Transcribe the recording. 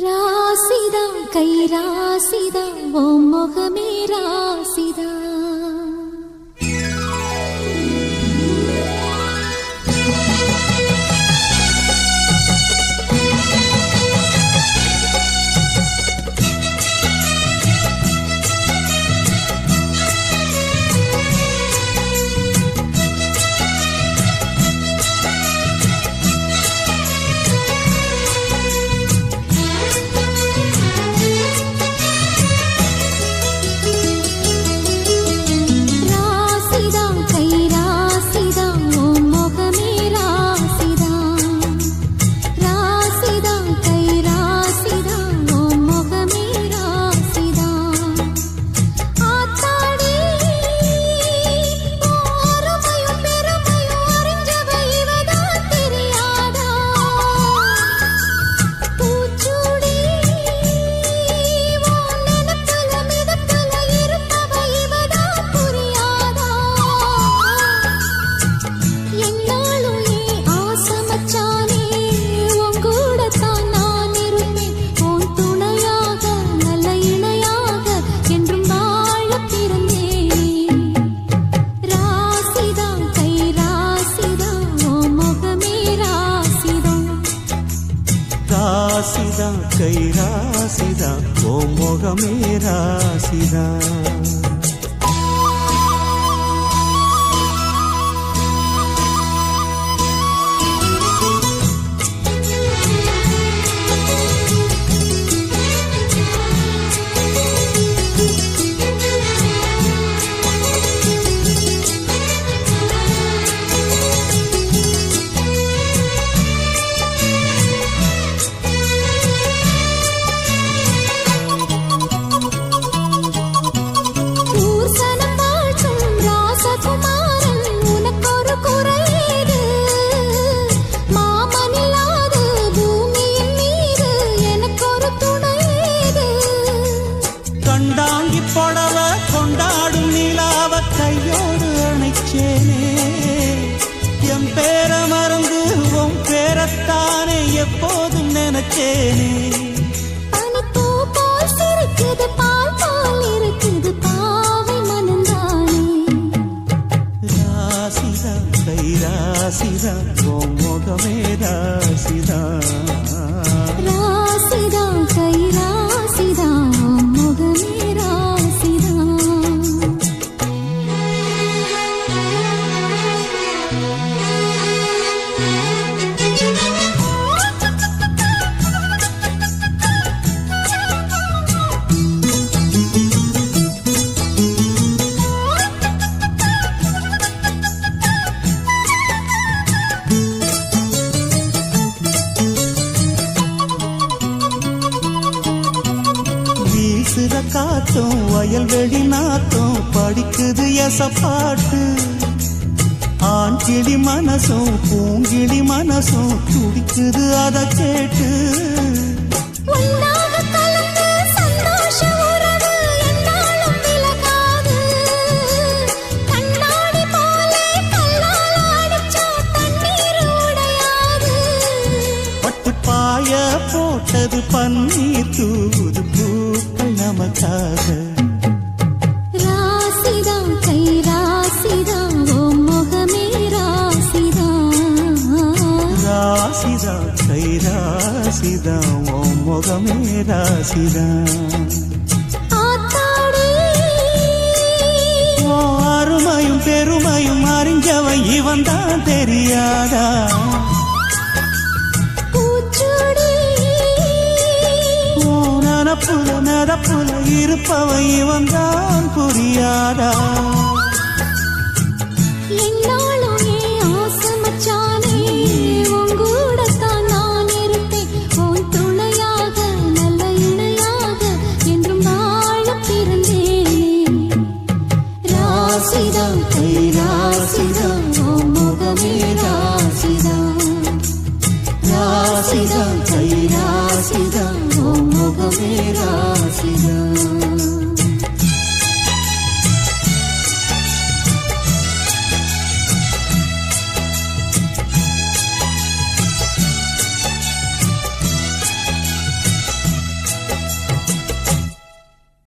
ராசிதா கை ராசிதா ஓ முகமே ராசிதா ராசிதா கை ராசிதா ஓ முகமே ராசிதா கண்டாங்கி புடவ கொண்டாடும் நிலாவ கையோடு அணைச்சேனே என் பேர மறந்து உன் பேரத்தானே எப்போதும் நினைச்சேனே பனிப்பூ போல் சிரிக்குது பால் போல் இருக்குது பாவை மனந்தானே ராசிதா கை ராசிதா ஓ முகமே ராசிதா ராசிதா கை ராசிதா வீசுற காத்தும் வயல்வெளி நாத்தும் படிக்குது எசப்பாட்டு ஆண் கிளி மனசும் பூங்கிளி மனசும் துடிக்குது அதை கேட்டு பாய போட்டது பன்னீர் தூது பூக்கள் நமக்காக ராசிதா கை ராசிதா ஓ முகமே ராசிதா ராசிதா கை ராசிதா ஓ முகமே ராசிதா ஓ அருமையும் பெருமையும் அறிஞ்சவன் இவன் தான் தெரியாதா நடப்புல இருப்பவன் இவன் தான் புரியாதா என்னாலும் ஆசை மச்சானே உன் கூடத்தான் நான் இருப்பேன் உன் துணையாக நல்ல இணையாக என்றும் வாழ பிறந்தேன் ராசிதா கை ராசிதா ஓ முகமே ராசிதா ராசிதா கை ராசிதா ஓ முகமே ராசிதா